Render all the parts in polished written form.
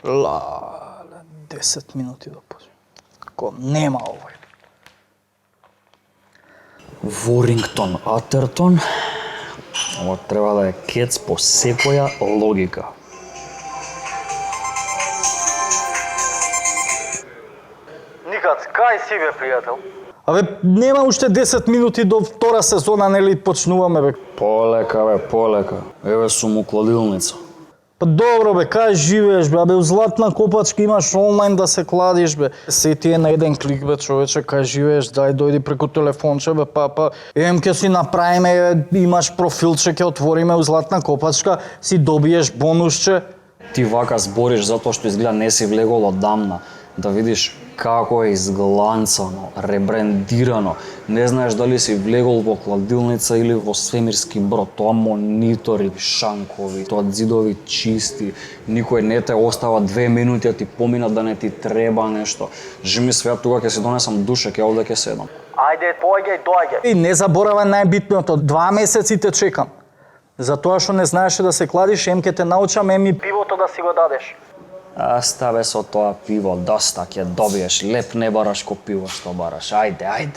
Ла, 10 минути да почне. Како нема овој. Ворингтон Атертон. Ова треба да е кец по секоја логика. Никац, кај си бе, пријател? Абе, нема уште 10 минути до втора сезона, нели почнуваме бе. Полека бе, полека. Еве сум у кладилница. Па добро бе, кај живееш бе? Абе, у Златна Копачка имаш онлайн да се кладиш бе. Се ти е на еден клик бе, човече, кај живееш, дај дојди преку телефонче бе, па. Ке си направиме, имаш профилче, ќе отвориме у Златна Копачка, си добиеш бонусче. Ти вака збориш затоа што изгледа не си влегол одамна. Да видиш како е изгланцано, ребрендирано. Не знаеш дали си влегол во кладилница или во свемирски брод. Тоа монитори, шанкови, тоа ѕидови чисти. Никој не те остава 2 минути, а ти помина да не ти треба нешто. Жми свеа тука ќе си донесам душек, ја овде ќе седам. Ајде, доаѓај. И не заборавај најбитното, 2 месеци те чекам. Затоа што не знаеше да се кладиш, ке те научам, и пивото да си го дадеш. Ставе со тоа пиво, доста ќе добиеш. Леп не бараш ко пиво што бараш. Ајде.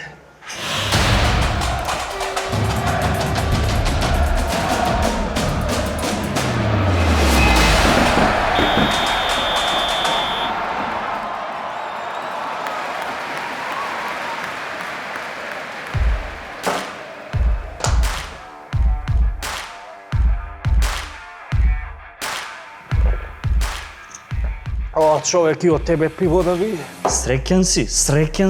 О, човек, и од тебе пиво да види. Среќен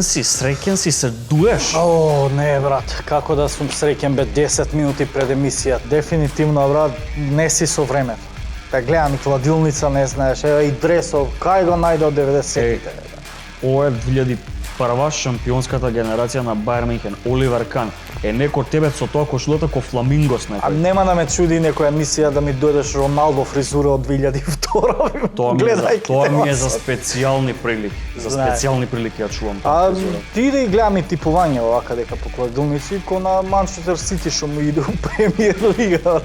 си, се дуеш. О, не, брат, како да сум среќен бе 10 минути пред емисија. Дефинитивно, брат, не си со времето. Та гледам и кладилница, не знаеш, еве и дресов, кај го најде од 90-тите? Ова е 2001 шампионската генерација на Бајер Мюнхен, Оливер Кан. Е некој тебе со тоа кошулата ко фламингос некој. А нема да ме чуди некоја емисија да ми дојдеш Роналдо фризура од 2002. Тоа ми е за специјални прилики. За специјални прилики ја чувам тоа. А фризура. Ти да и гледам и типување овака дека по кладилници ко на Манчестер Сити што му иде у Премиер лига.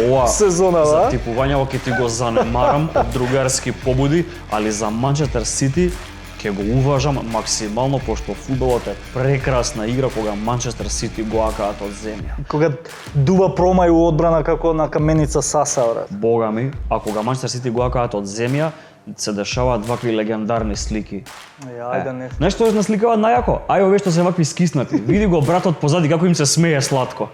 Ова сезона, за типувањето ќе ти го занемарам од другарски побуди, али за Манчестер Сити ќе го уважам максимално, пошто фудбалот е прекрасна игра кога Манчестер Сити го акаат од земја. Кога дува промај у одбрана како на каменица Саса, брат. Бога ми, а кога Манчестер Сити го акаат од земја, се дешаваат вакви легендарни слики. Ајде не. Знаеш што е насликаваат најако? Ај овие што се вакви скиснати. Види го братот позади како им се смее сладко.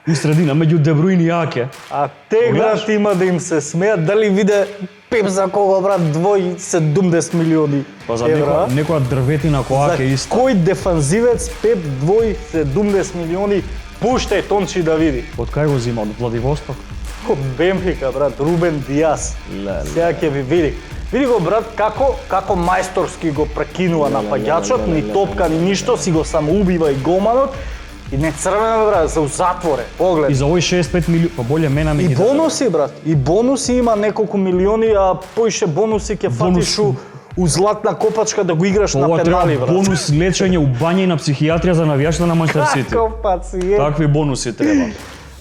У средина меѓу Де Брујн и Аке. А те брат има да им се смеат, дали виде Пеп за кого брат 270 милиони евра. Некоја дрветина која Аке исто. За кој дефанзивец Пеп 270 милиони пуштај Тончи да види. Од кај го зима? Од Владивосток? Од Бенфика брат, Рубен Диас. Сега ќе ви види. Види го брат како мајсторски го прекинува напаѓачот, ни топка ни ништо, си го самоубива и голманот. И не црвена брат, се у затворе. Поглед. И за овој 65 милиони, па боле мена ми ги. И бонуси брат, и бонуси има неколку милиони, а поише бонуси ќе фатиш у Златна Копачка да го играш на пенали брат. Бонус лечење у бања и на психијатрија за навијачите на Манчестер Сити. Каков пациент. Такви бонуси треба.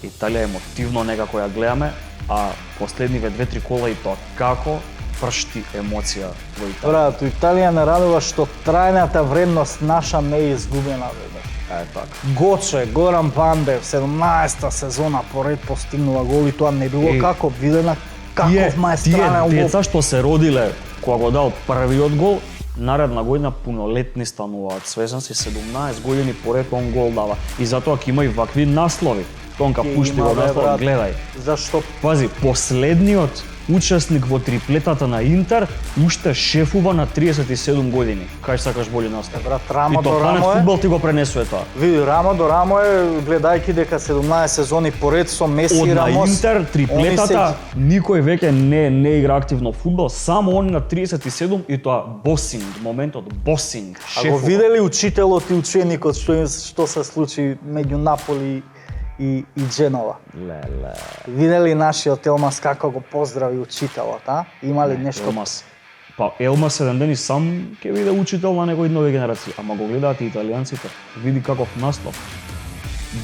Италија емотивно некако ја гледаме, а последниве 2-3 кола и тоа како пршти емоција во Италија. Брат, у Италија не радува што трајната вредност наша не е изгубена бе. Така. Гоче, Горан Пандев, 17-та сезона поред постигнува гол и тоа не било како видена каков маестрален гол. Тие деца што се родиле кога го дал првиот гол, наредна година пунолетни стануваат. Свесен си 17 години поред он гол дава. И затоа ќе има и вакви наслови. Тонка пушти го наслов, гледај. Зашто? Пази, последниот учесник во триплетата на Интер уште шефува на 37 години. Кај сакаш боли наслов? Брат, рамо до рамо е. И тоа Планет фудбал ти го пренесува тоа. Види, рамо до рамо е, гледајќи дека 17 сезони поред со Меси и Рамос. Од на Интер триплетата никој веќе не игра активно фудбал, само он на 37 и тоа босинг, моментот босинг, шефува. А го видели учителот и ученикот што се случи меѓу Наполи и Дженова? Леле. Видели нашиот Елмас како го поздрави учителот, а? Има ли нешто? Елмас. Па Елмас еден ден и сам ќе биде учител на некои нови генерации, ама го гледаат и италијанците. Види каков наслов.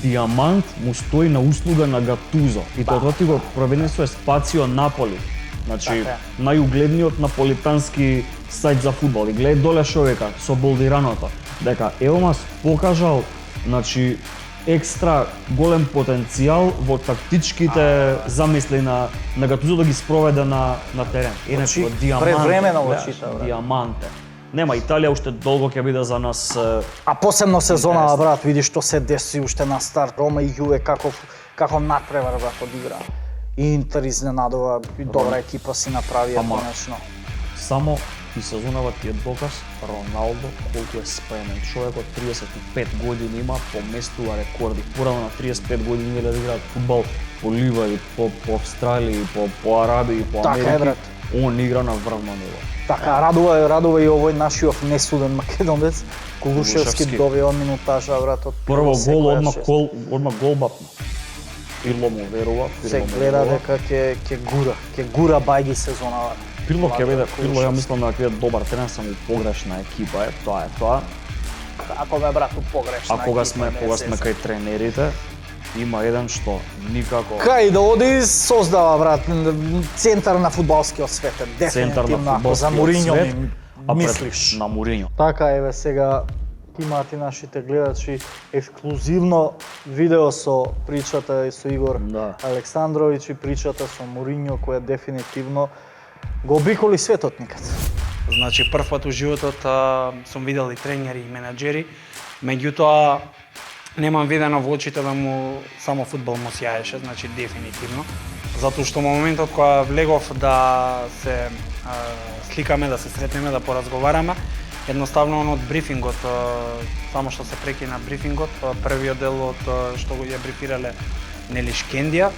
Диамант му стои на услуга на Гатузо. И тоа ти го проведени со Спацио Наполи. Значи, Така е. најугледниот наполитански сајт за фудбал. И гледај доле шовека со болдираното, дека Елмас покажал, значи, екстра голем потенцијал во тактичките замисли на Гатузо да ги спроведе на терен. Иначе Очи, диаманте. превремено во гледаш, очите, брат. диаманте. Нема, Италија уште долго ќе биде за нас А посебно сезонава, брат, видиш што се деси уште на старт. Рома и Јуве како надпревар, брат, одигра. Интер изненадува, и добра екипа си направија Ама, конечно. само и сезонава ти е доказ Роналдо колку е спремен. Човек од 35 години има, поместува рекорди. Порано на 35 години да играат фудбал по ливади, по Австралија, по Арабија, по Така е, Америки. брат. Он игра на врвно ниво. Така, радува и овој нашиот несуден македонец, Кугушевски Кугушевски. добива минутажа, брат, од Прво гол, секоја одмах шест. гол бапна. Пирло му верува, Се гледа дека ќе гура бајги сезонава. Пирло ќе биде, Кугушевски. Пирло ја мислам дека ќе биде добар тренер, само погрешна екипа е, тоа е тоа. Ако ме брат погрешна. А кога екипа, сме не се кај тренерите, има еден што никако Кај да оди создава, брат, центар на фудбалскиот свет, центар дефинитивно, на ако за фудбалскиот Моринјо свет, ми а пред мислиш. на Моринјо. Така, еве сега имаат и нашите гледачи ексклузивно видео со причата и со Игор Да. Александровиќ и причата со Моринјо, која дефинитивно го обиколи светот никад. Значи, прв пат у животот сум видел и тренери и менаџери, меѓутоа немам видено во очите да му само фудбал му сјаеше, значи дефинитивно. Затоа што моментот кога влегов да се сликаме, да се сретнеме, да поразговараме, едноставно од брифингот, само што се прекина брифингот, првиот дел од што го ја брифирале Нели Шкендија,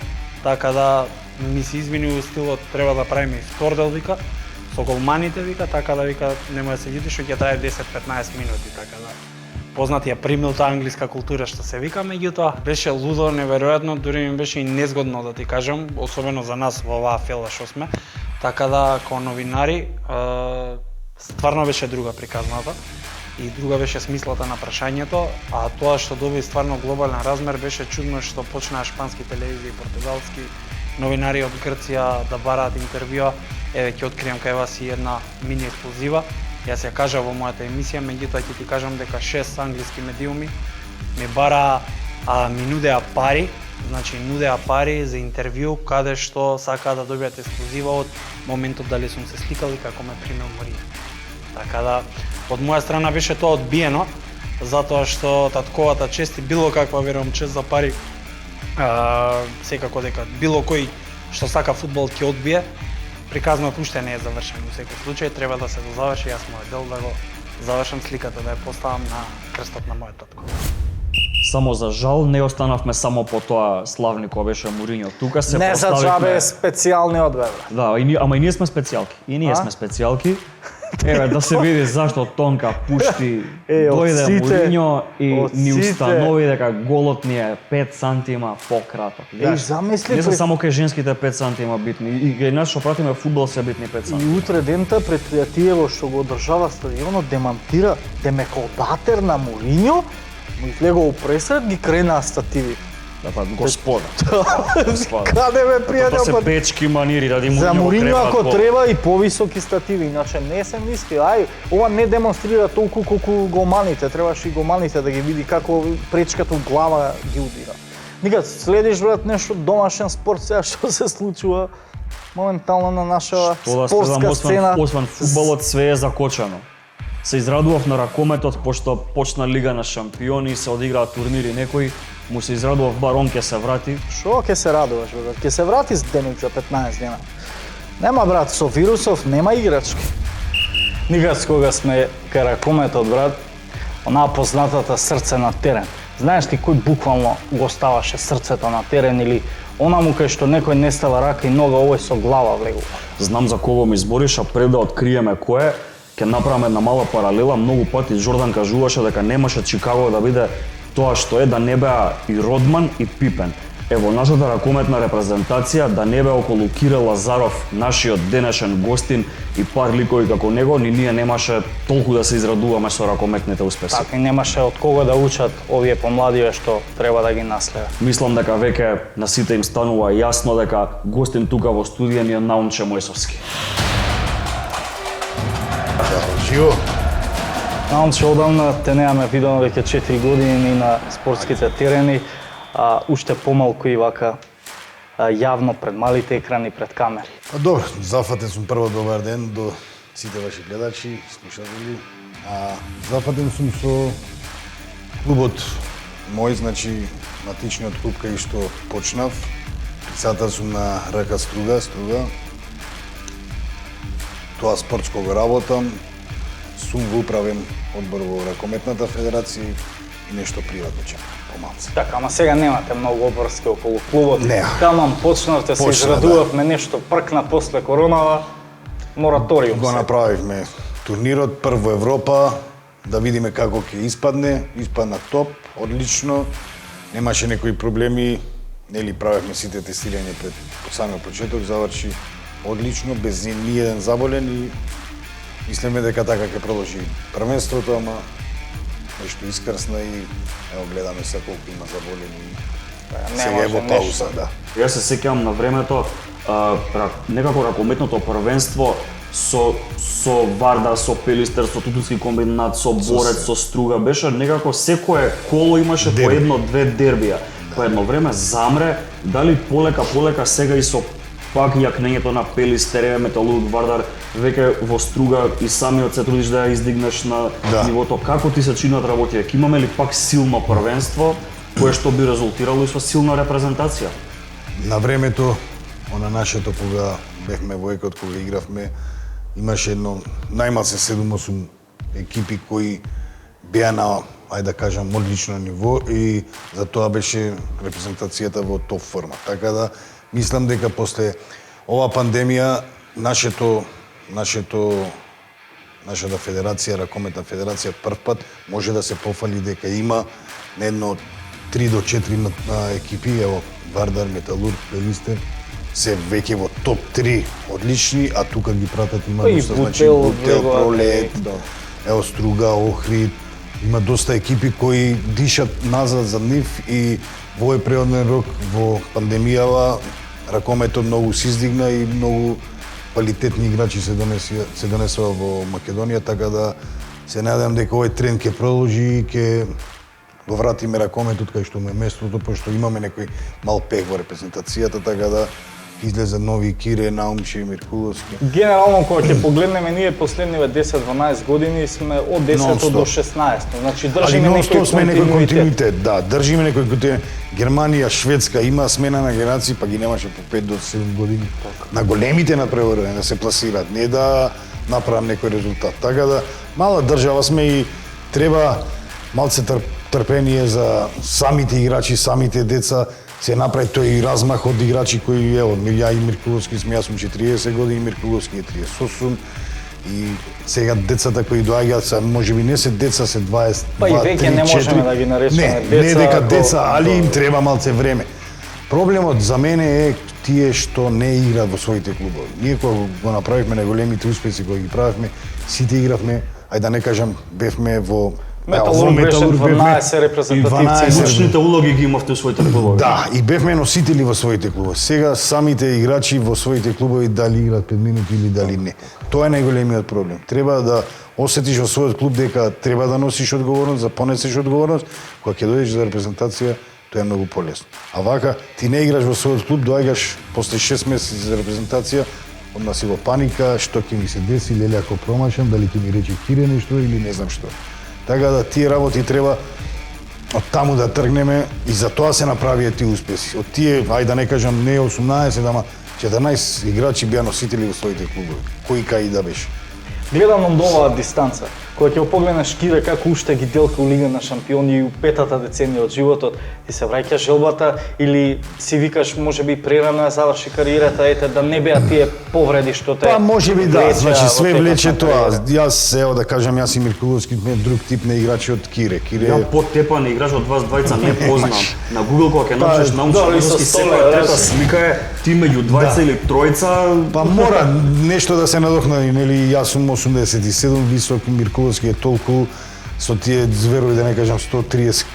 така да ми се извини у стилот треба да правиме и втор дел, вика, со голманите, вика, така да вика нема да се љути што ќе трае 10-15 минути, така да познатија примилта англиска култура што се вика, меѓутоа беше лудо, неверојатно, дури ми беше и незгодно да ти кажам, особено за нас во оваа фела што сме. Така да како новинари стварно беше друга приказната и друга беше смислата на прашањето, а тоа што доби стварно глобален размер беше чудно што почнаа шпански телевизии и португалски новинари од Грција да бараат интервјуа. Еве ќе откриам кај вас и една мини ексклузива. Јас ја кажа во мојата емисија, меѓутоа ќе ти кажам дека 6 англиски медиуми ми бара ми нудеа пари, значи нудеа пари за интервју каде што сакаа да добијат ексклузива од моментот дали сум се сликал и како ме примил Моринјо. Така да од моја страна беше тоа одбиено, затоа што татковата чест и било каква верувам чест за пари, секако дека било кој што сака фудбал ќе одбие. Приказнот уште не е завршен, во секој случај треба да се дозаврши, јас мојот дел да го завршам сликата, да ја поставам на крстот на мојот татко. Само за жал не останавме само по тоа славни кој беше Моринјо. Тука се Не за проставивме. џабе специјални одбор. Да, ама и ние сме специјалки. И ние А? сме специјалки. Еве да се види зашто Тонка пушти од дојде сите- Моринјо и од ни сите- установи дека голот ни е 5 сантима пократок. Гледаш, замисли не се пред- само кај женските 5 сантима битни, и кај нас што пратиме фудбал се битни 5 И сантима. утре дента предпријатиево што го одржава стадионот демантира демекодатер на Моринјо, му влегол пресред, ги кренаа стативи. Да, па, господа. Господа. Каде бе Тоа пријател? се па- печки манири, ради Моринјо. За Моринјо креваат ако гол. треба и повисоки стативи, иначе не се ниски. Ај, ова не демонстрира толку колку голманите, требаше и голманите да ги види како пречката од глава ги удира. Никад следиш брат нешто домашен спорт сега што се случува моментално на наша Тоа да спортска скажам, сцена. освен фудбалот све е закочено. Се израдував на ракометот, пошто почна Лига на шампиони и се одиграат турнири, некој му се израдував барон ќе се врати. Шо ќе се радуваш брат? Ќе се врати с денек за 15 дена. Нема брат, со вирусов нема играчки. Никад кога сме кај ракометот брат, онаа познатата срце на терен. Знаеш ти кој буквално го ставаше срцето на терен или онаму кај што некој не става рака и нога, овој со глава влегува. Знам за кого ми збориш, а пред да откриеме кој е, ќе направиме една мала паралела. Многу пати Жордан кажуваше дека немаше Чикаго да биде тоа што е, да не беа и Родман и Пипен. Ево, нашата ракометна репрезентација да не бе околу Кире Лазаров, нашиот денешен гостин и пар ликови како него, ни ние немаше толку да се израдуваме со ракометните успеси. Така и немаше од кого да учат овие помладиве што треба да ги наследат. Мислам дека веќе на сите им станува јасно дека гостин тука во студија ни е Наумче Мојсовски. Живо. Наумче, одамна те немаме видено веќе 4 години на спортските терени, а уште помалку и вака јавно пред малите екрани, пред камери. Па добро, зафатен сум прво добар ден до сите ваши гледачи, слушатели. Зафатен сум со клубот мој, значи матичниот клуб кај што почнав. Писател сум на РК Струга. Тоа спортско го работам. Сум во управен одбор во Ракометната федерација и нешто приватно чекам, помалце. Така, ама сега немате многу обврски околу клубот. Не. Таман почнавте, се израдувавме нешто пркна после коронава, мораториум Го се. направивме турнирот прв во Европа, да видиме како ќе испадне. Испадна топ, одлично. Немаше некои проблеми, нели правевме сите тестирање пред самиот почеток, заврши одлично, без ни еден заболен и мислиме дека така ќе продолжи првенството, ама нешто искрсна и ево гледаме се колку има заболени. Не Сега е може во пауза, нешто. да. Јас се сеќавам на времето, некако ракометното првенство со Вардар, со Пелистер, со Тутунски комбинат, со Борец, со Струга, беше некако секое коло имаше по Дерби. едно-две дербија. По едно време замре, дали полека сега и со пак јакнењето на Пелистер, Металург, Вардар, веќе во Струга и самиот се трудиш да ја издигнеш на Да. нивото. Како ти се чинат работите? Ќе имаме ли пак силно првенство, кое што би резултирало и со силна репрезентација? На времето, она нашето кога бевме во екот, кога игравме, имаше едно најмалце 7-8 екипи кои беа на, ајде да кажам, одлично ниво и за тоа беше репрезентацијата во топ форма. Така да, мислам дека после ова пандемија, нашата федерација, Ракометна федерација, прв пат може да се пофали дека има на едно 3 до 4 екипи, ево Вардар, Металург, Пелистер, се веќе во топ 3 одлични, а тука ги пратат има И доста, значи Бутел, Бутел, Влегова, Пролет, да. ево Струга, Охрид, има доста екипи кои дишат назад за нив и во овој преоден рок во пандемијава ракометот многу се издигна и многу квалитетни играчи се донесува во Македонија, така да се надевам дека овој тренд ќе продолжи и ќе го вратиме ракометот кај што му е местото, пошто имаме некој мал пех во репрезентацијата, така да излезе нови Кире, Наумче, Миркуловски. Генерално, кога ќе погледнеме, ние последниве 10-12 години сме од 10 Non-stop. до 16. Значи, Али држиме нон-стоп сме некој континуитет. континуитет, да, држиме некој континуитет. Германија, Шведска има смена на генерации, па ги немаше по 5 до 7 години. На големите надпреварувања да се пласираат, не да направам некој резултат. Така да, мала држава сме и треба малце трпение за самите играчи, самите деца, се направи тој размах од играчи кои, ево, ја и Миркуловски сме, јас сум 40 години, Миркуловски е 38, и сега децата кои доаѓаат се можеби не се деца, се 20, Па и 2, веќе 3, не 4. можеме да ги наречеме не, деца, Не дека ако- деца, али им Да. треба малце време. Проблемот за мене е тие што не играат во своите клубови. Ние кога го направивме на големите успеси кои ги правевме, сите игравме, ајде да не кажам, бевме во Металург беше 12 репрезентативци. Клучните улоги ги имавте у своите клубови. Да, и бевме носители во своите клубови. Сега самите играчи во своите клубови дали играат 5 минути или дали не. Тоа е најголемиот проблем. Треба да осетиш во својот клуб дека треба да носиш одговорност, да понесеш одговорност, кога ќе дојдеш за репрезентација, тоа е многу полесно. А вака, ти не играш во својот клуб, доаѓаш после 6 месеци за репрезентација, одма си во паника, што ќе ми се деси, леле ако промашам, дали ќе ми рече Кире нешто или не знам што. Така да тие работи треба од таму да тргнеме и за тоа се направија тие успеси. Од тие, ајде да не кажам не 18, ама 14 играчи беа носители во своите клубови. Кој кај да беше. Гледам од оваа дистанца. кога ќе го погледнеш Кире како уште ги делка у Лига на шампиони и у петата деценија од животот, ти се враќа желбата или си викаш можеби прерано ја заврши кариерата, ете да не беа тие повреди што те Па можеби да, влечеа значи во све текот влече на тоа. кариерата. Јас ево да кажам, јас и Миркуловски сме друг тип на играчи од Кире. Кире Ја потепан играч од вас двајца не познам. На Google кога ќе напишеш да, научен и со руски столе, секоја трета да. слика е ти меѓу двајца или тројца. Па мора нешто да се надокнади, нели јас сум 87 висок, Миркуловски е толку со тие зверови да не кажам 130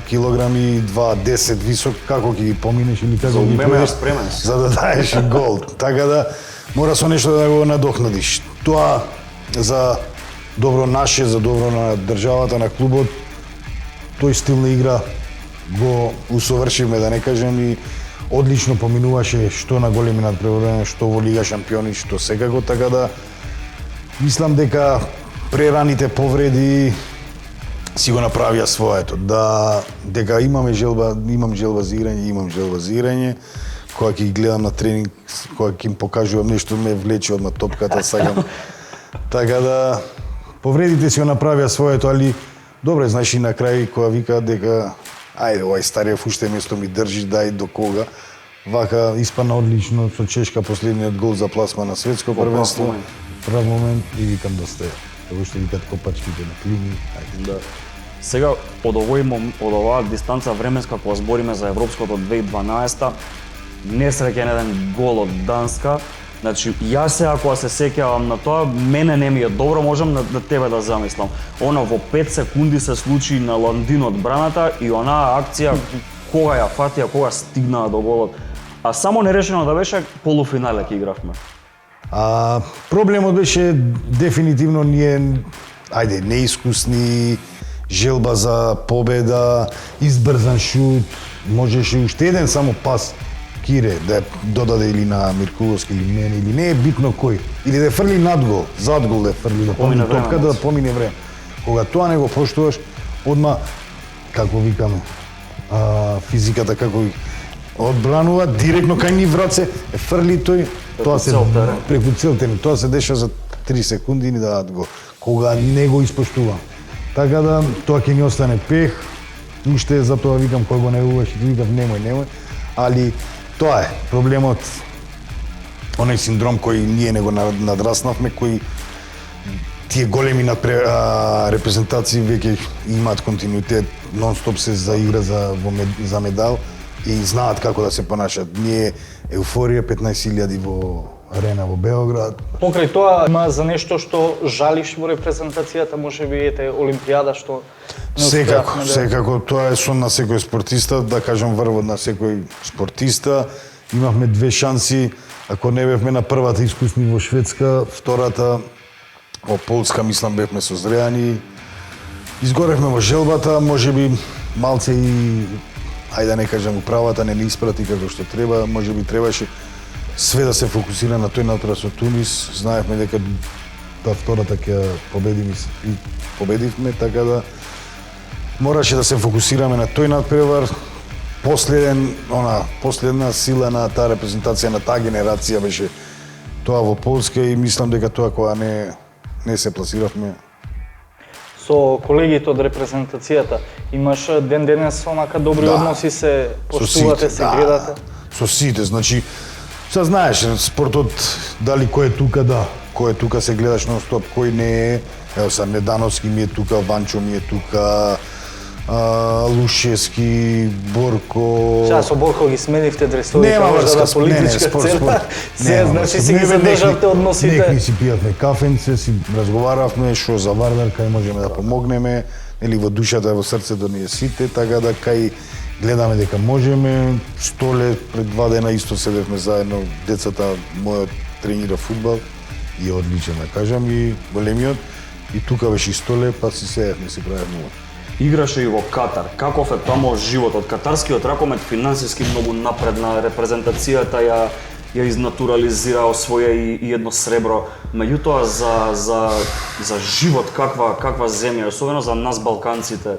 килограми, 210 висок, како ќе ги поминеш или како За ги обема ја поедеш, спремен си. за да даеш и гол. Така да мора со нешто да го надокнадиш. Тоа за добро наше, за добро на државата, на клубот, тој стил на игра го усовршивме, да не кажем, и одлично поминуваше што на големи надпреварувања, што во Лига шампиони, што секако, така да мислам дека прераните повреди си го направија своето, да дека имам желба за играње, кога ќе ги гледам на тренинг, кога ќе им покажувам нешто ме влече одма топката, сакам. Така да повредите си го направија своето, али добре, знаеш и на крај кога викаат дека ајде, овај стариот уште место ми држиш, дај до кога. Вака испана одлично со Чешка последниот гол за пласма на светско првенство. Прав момент и викам да сте. Како што викат копачките на клини. Ајде. Да. Сега од оваа дистанца временска кога збориме за европското 2012, несреќен еден гол од Данска. Значи, јас сега кога се сеќавам на тоа, мене не ми е добро, можам на тебе да замислам. Она во 5 секунди се случи на Ландин од браната и онаа акција кога ја фатија, кога стигнаа до голот. А само нерешено да беше полуфинале ќе игравме. Проблемот беше дефинитивно ние, ајде, неискусни, желба за победа, избрзан шут, можеше уште еден само пас Кире да ја додаде или на Миркуловски или мене, или не е битно кој, или да фрли надгол, задгол да фрли, да помине топка, да помине време. Кога тоа не го поштуваш, одма, како викаме, физиката како одбранува, директно кај ни враце, фрли тој, тоа се преку цел терен, тоа се деша за 3 секунди и ни дадат го. Кога не го испоштува. Така да тоа ќе ни остане пех, уште за тоа викам кој го негуваш, викам немој, али тоа е проблемот, оној синдром кој ние не го надраснавме, кој тие големи репрезентации веќе имаат континуитет, нон-стоп се заигра за медал и знаат како да се понашат. Ние еуфорија 15.000 во арена во Београд. Покрај тоа има за нешто што жалиш во репрезентацијата, можеби ете Олимпијада што не успеавме да... Секако, тоа е сон на секој спортиста, да кажам врвот на секој спортиста. Имавме 2 шанси, ако не бевме на првата искусни во Шведска, втората во Полска, мислам бевме созреани. Изгоревме во желбата, можеби малце и ајде да не кажам управата не ни испрати како што треба, можеби требаше све да се фокусира на тој натпревар со Тунис. Знаевме дека втората ќе победиме и победивме, така да мораше да се фокусираме на тој надпревар. Последна сила на таа репрезентација на таа генерација беше тоа во Полска и мислам дека тоа кога не се пласиравме. Со колегите од репрезентацијата имаш ден денес онака добри односи, се поштувате, се гледате? Со сите, значи се знаеш спортот дали кој е тука, кој е тука се гледаш нон-стоп, кој не е. Ево са Недановски ми е тука, Ванчо ми е тука, Лушевски, Борко. Сега со Борко ги сменивте дресовите, Нема може врска, да политичка цена. Се, значи си ги задржавте односите. Некни си пијавме кафенце, си разговаравме што за Вардар, кај можеме да помогнеме, или во душата, во срцето ни е сите, така да кај гледаме дека можеме. Столе пред 2 дена исто седевме заедно, децата мојот тренира фудбал и е одличен, да кажам, и големиот. И тука беше и Столе, па си седевме, си правевме. Играше и во Катар. Каков е тамо животот? Катарскиот ракомет финансиски многу напредна, репрезентацијата ја изнатурализира, освоја и едно сребро. Меѓутоа за живот каква земја, особено за нас балканците?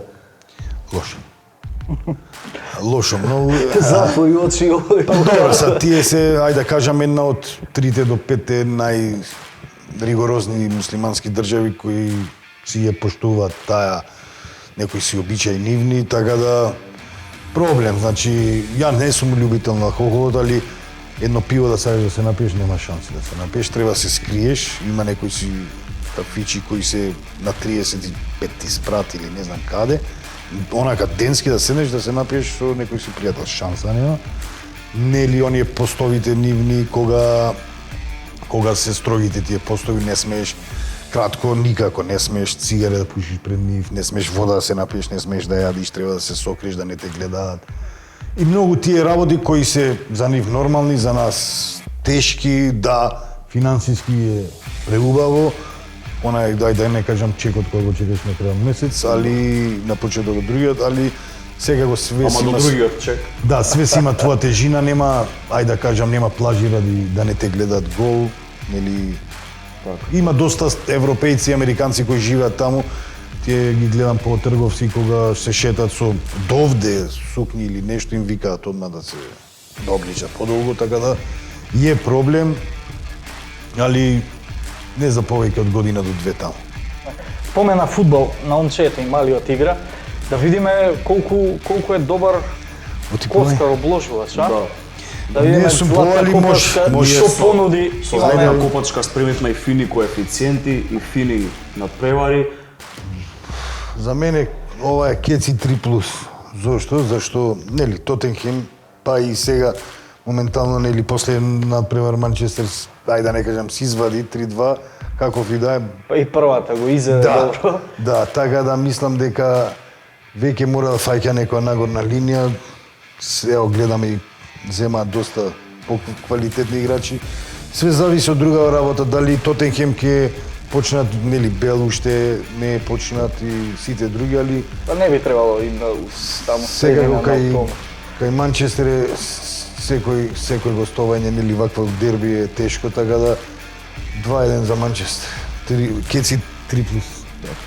Лошо, многу. Затвори очи овој. Па добро, са тие се, ајде да кажам, една од 3 до 5 најригорозни муслимански држави кои си ја поштуваат таа некои си обичаи нивни, така да проблем, значи ја не сум љубител на алкохолот, али едно пиво да сакаш да се напиеш, нема шанси да се напиеш, треба да се скриеш, има некои си кафичи кои се на 35 спрат или не знам каде, онака денски да седнеш да се напиеш со некој си пријател, шанса нема. Нели оние постовите нивни кога се строгите тие постови, не смееш кратко никако, не смееш цигаре да пушиш пред нив, не смееш вода да се напиеш, не смееш да јадиш, треба да се сокриш да не те гледаат. И многу тие работи кои се за нив нормални, за нас тешки, да, финансиски е преубаво. Онај, да не кажам чекот кој го чекаш на крај месец, али на почеток од другиот, али секако све си Ама има... до другиот чек. Да, све си има твоја тежина, нема, ајде да кажам, нема плажи ради да не те гледат гол, нели... Има доста европејци и американци кои живеат таму, тие ги гледам по трговци кога се шетат со довде сукни или нешто, им викаат одма да се да обличат подолго, така да е проблем, али не за повеќе од година до две таму. Помена фудбал на момчето и малиот игра, да видиме колку е добар коцкар обложувач, а? Да видиме Не сум златна повали, копачка, може што понуди. Со задна копачка спремивме и фини коефициенти и фини надпревари. За мене ова е Кеци 3+. Зошто? Зашто, нели, Тотенхем, па и сега моментално, нели, после надпревар Манчестер, ајде да не кажам, се извади 3-2, каков и да е. Па и првата го изеде добро. Да, така да мислам дека веќе мора да фаќа некоја нагорна линија. Ево, гледаме и земаат доста поквалитетни играчи. Све зависи од друга работа, дали Тотенхем ќе почнат, нели, Бел уште не е почнат и сите други, али Па не би требало им да таму секако на октомври. кај Манчестер е секој гостовање, нели, вакво дерби е тешко, така да 2-1 за Манчестер. Кеци 3+.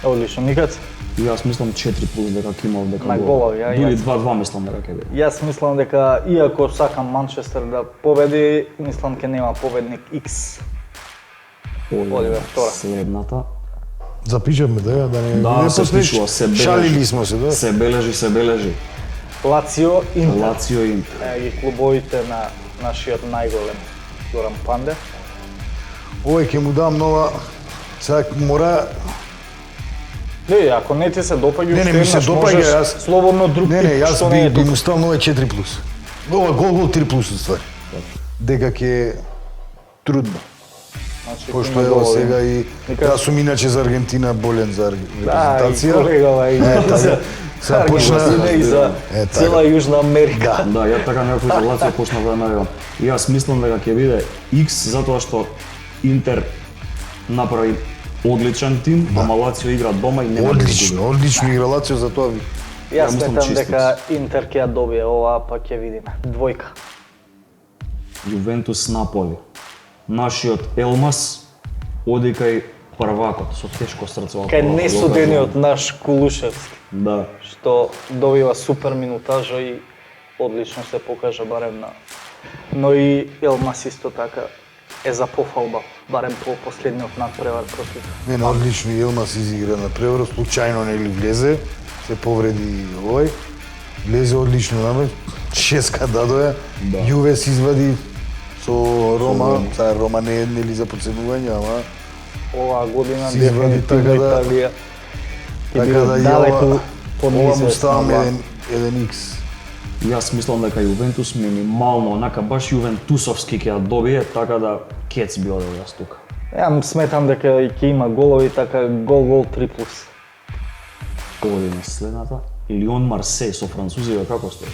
Одлично, никад. И јас мислам 4+ дека ќе имал дека На гол. голови, ја, Дури јас. 2-2 мислам дека ќе биде. Јас мислам дека иако сакам Манчестер да победи, мислам ке нема победник X. Оливер, втора. Следната. Запишавме да ја, да не Да, не се посмеш. пишува, се бележи. Шалили смо се, да. Се бележи. Лацио, Интер. Лацио и Интер. Ги клубовите на нашиот најголем Горан Пандев. Овој ќе му дам нова. Сега мора. Не, ако не ти се допаѓа, Не, уште ми се еднаш допаѓа, можеш јас- слободно друг Не, тип, јас што не е би му тук. ставам нова 4+. Ова гол 3+ уствари. Дека ќе трудно. Значи, Пошто има ево голови. сега и Никак- јас сум иначе за Аргентина болен за Да, и репрезентација. колегава и така. за Сега почна- Аргентина и за Е, така. цела Јужна Америка. Да, ја така некој за Лацио почна да навивам. И јас мислам дека ќе биде X затоа што Интер направи одличен тим, ама Лацио игра дома и нема да изгуби. Одлично игра Лацио, за тоа ви. Јас мислам сметам чист дека Интер ќе ја добие ова, па ќе видиме. Двојка. Јувентус Наполи. Нашиот Елмас оди кај првакот со тешко срце. Кај несудениот наш Кулушевски, Да. што добива супер минутажа и одлично се покажа барем на... Но и Елмас исто така е за пофалба, барем по последниот надпревар против. Не, одлично Илмас изигра на преврат, случајно нели влезе, се повреди овој. Влезе одлично напред, шеска дадоја, Да. Јуве се извади со Рома, сега Рома не е нели за подценување, ама Оваа година Си извади, дефинитивно така да- Италија ќе така биде да и далеку ова му понизесна. ставам еден X. Јас мислам дека Јувентус минимално, онака баш Јувентусовски ќе ја добие, така да кец би одел јас тука. Ја сметам дека и ќе има голови, така гол 3+. Година следната. Лион Марсеј со французите како стоиш?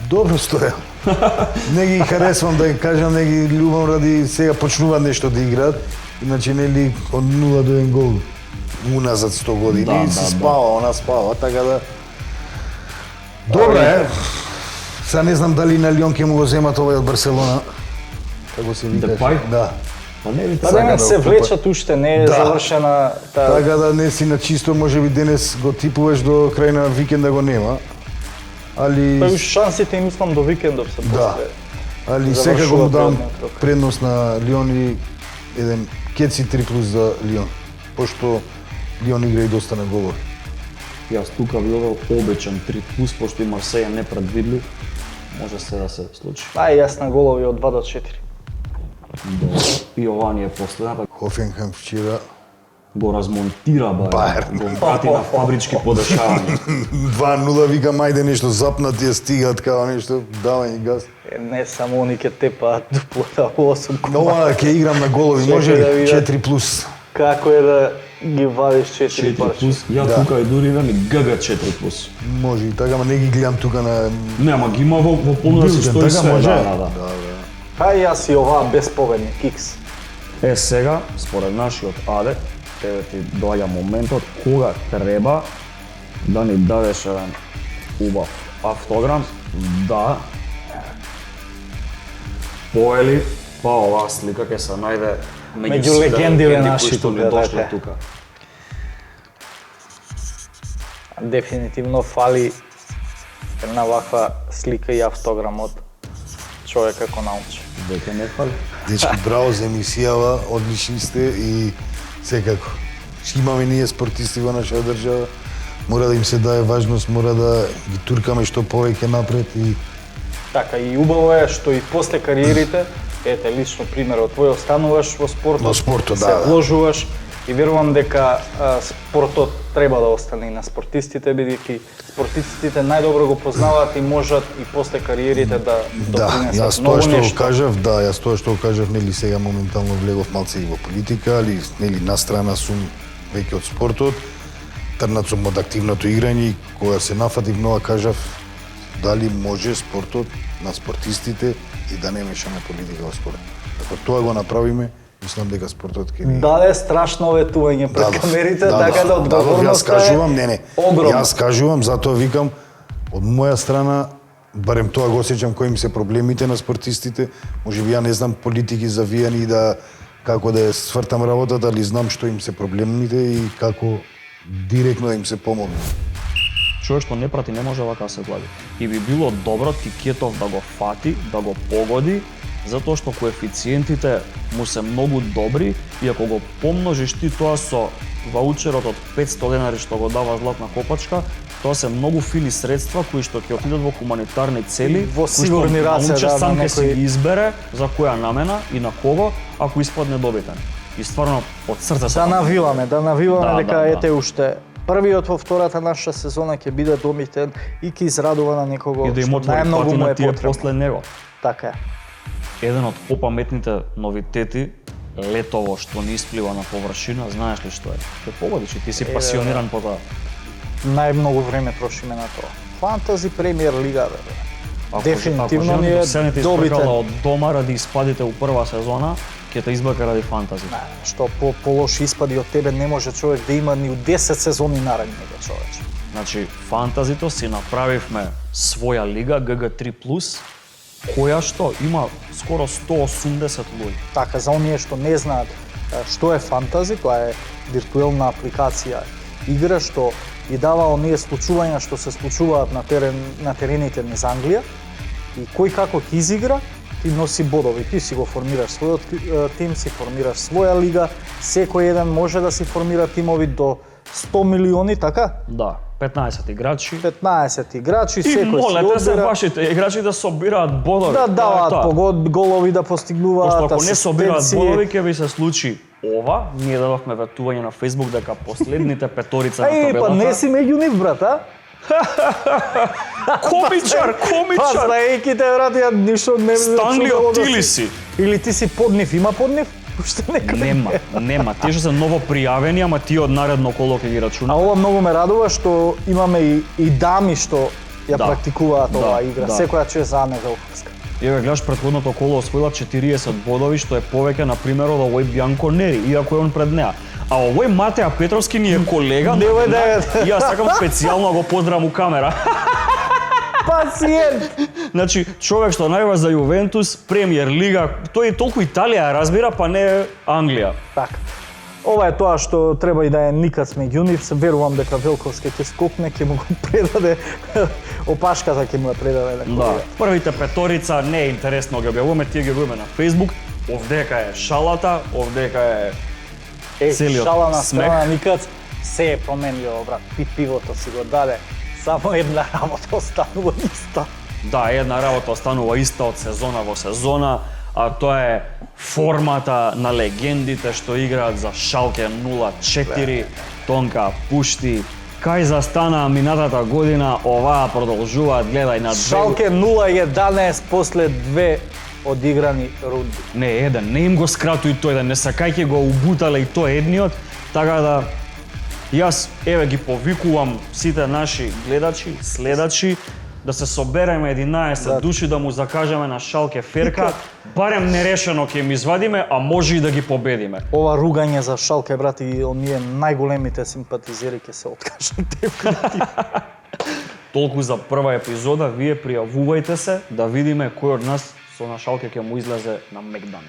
Добро стоја. Не ги харесвам да им кажам, не ги љубам ради сега почнуваат нешто да играат. Иначе нели од 0 до 1 гол уназад 100 години Да, се да, спава, она спава, така да добро е. Сега не знам дали на Лион ќе му го земат овој од Барселона. Како се викаш? Депај? Да. Па не ви Па Сака да да се окупа. влечат уште, не е Да. завршена таа. Така да не си на чисто, можеби денес го типуваш до крај на викенда го нема. Али Па уш шансите им мислам до викендов се Да. после. али Завршува секако му давам предниот рок. предност на Лион и еден Кеци 3+ за Лион. пошто Лион игра и доста на голови. Јас тука би овел обичен 3+, пошто и Марсеја не предвидлив, може се да се случи. Јас на голови од 2 до 4. Добро. И ова ни е последната. Хофенхайм вчера Го размонтира Бајерн. го прати на фабрички подешавања. 2-0 викам ајде нешто запнати ја стигаат као нешто, давање газ. Не само они ке тепаат дуплата 8 Но ова ќе играм на голови, Чекај може да ли? видам. 4+. Како е да ги вадиш 4 парче? 4+, ја Да. тука и дури имам и ГГ 4+. Може и така, ама не ги гледам тука на... Не, ама ги има во понуда си Билден, стои така све. може? Да. Па јас и оваа без победник X. Е, сега, според нашиот Аде, тебе ти доаѓа моментот кога треба да ни дадеш еден убав автограм, да поели, па оваа слика ќе се најде Меѓу сите легендиве легенди наши кои што ни тука, дошле така. тука. Дефинитивно фали една ваква слика и автограм од човек како научи. Дека не фали. Дечки, браво за емисијава, одлични сте и секако. Имаме ние спортисти во нашата држава, мора да им се даде важност, мора да ги туркаме што повеќе напред и Така и убаво е што и после кариерите, ете лично примерот твој, остануваш во спортот, Во спортот, се да, да. вложуваш и верувам дека спортот треба да остане и на спортистите, бидејќи спортистите најдобро го познаваат и можат и после кариерите да да, допринесат јас многу тоа што го нешто. кажав, да, јас тоа што го кажав, нели сега моментално влегов малце и во политика, али нели настрана сум веќе од спортот, трнат сум од активното играње и кога се нафатив нова кажав дали може спортот на спортистите и да не мешаме политика во спорт. Ако тоа го направиме, мислам дека спортот ќе ни... Даде страшно ветување пред камерите, така да Јас одговорноста кажувам, е не, огромна. јас кажувам, затоа викам, од моја страна, барем тоа го осеќам кои им се проблемите на спортистите, може би ја не знам политики завијани да како да ја свртам работата, али знам што им се проблемите и како директно да им се помогне. Човек што не прати не може вака да се глади. И би било добро Тикетов да го фати, да го погоди, затоа што коефициентите му се многу добри и ако го помножиш ти тоа со ваучерот од 500 денари што го дава Златна копачка, тоа се многу фини средства кои што ќе отидат во хуманитарни цели, Во сигурни раце, науче да, сам на ќе си некој- ги избере за која намена и на кого, ако испадне добитен. И стварно од срце се Да навиваме Да, дека да. ете уште првиот во втората наша сезона ќе биде домитен и ќе израдува на некого и да им што отвори најмногу пати му на е тие потребно. после него. Така е. Еден од попаметните новитети летово што не исплива на површина, знаеш ли што е? Те погодиш и ти си пасиониран по тоа. Најмногу време трошиме на тоа. Фантази премиер лига бе. Дефинитивно ако ни е се не добитен. избркала од дома ради испадите у прва сезона, ќе те избрка ради фантази. Што по лоши испади од тебе не може човек да има ни у 10 сезони наредни бе човече. Значи, фантазито си направивме своја лига GG3+, која што има скоро 180 луѓе. Така, за оние што не знаат што е фантази, тоа е виртуелна апликација игра што ги дава оние случувања што се случуваат на терените низ Англија и кој како ќе изигра, ти носи бодови, ти си го формираш својот тим, си формираш своја лига, секој еден може да си формира тимови до 100 милиони, така? Да, 15 играчи. 15 играчи, И секој молете си се одбира вашите играчи да собираат бодови. да Тоа е даваат тоа. голови, да постигнуваат, Пошто ако не собираат асистенции. бодови, ќе ви се случи ова. Ние дадовме ветување на Facebook дека последните петорица на Еј, па не табелата... си меѓу нив, брат, а? Комичар, Па, комичар! знаејќите, брат, ја ништо не... Станли чудово од да Тили си. Или ти си под нив, има под нив? Уште некој. Нема. Тие што се ново пријавени, ама тие од наредно коло ќе ги А рачуна. ова многу ме радува што имаме и дами што ја Да. практикуваат Да, оваа игра. да. Секоја чест за Ане Велковска. Еве гледаш претходното коло освоила 40 бодови, што е повеќе на примерот од овој Бјанко Нери, иако е он пред неа. А овој Матеа Петровски ни е колега. Немој да е. Јас сакам специјално да го поздравам у камера. Пациент! Значи, човек што најва за Јувентус, Премиер лига, тој и толку Италија ја разбира, па не Англија. Така. Ова е тоа што треба и да е никац меѓу нив. Се верувам дека Велковска ќе скокне, ќе му го предаде опашката, ќе му ја предаде на Да, колега. првите петорица не е интересно ги објавуваме, тие ги објавуваме на Facebook. Овдека е шалата, овдека е целиот шала на смех. страна, никад се е променило, брат. Пивото си го даде, само една работа останува иста. Да, една работа останува иста од сезона во сезона, а тоа е формата на легендите што играат за Шалке 04, Тонка пушти. Кај застана минатата година, оваа продолжуваат, гледај на Шалке 0-11 после 2 одиграни рунди. Не еден, не им го скратуј тој еден, не сакајќи го убутале и тој едниот, така да јас еве ги повикувам сите наши гледачи, следачи, да се собереме 11 души да му закажеме на Шалке ферка, барем нерешено ќе им извадиме, а може и да ги победиме. Ова ругање за Шалке, брат, и оние најголемите симпатизери ќе се откажат. Толку за прва епизода, вие пријавувајте се да видиме кој од нас со на Шалке ќе му излезе на Мегдан.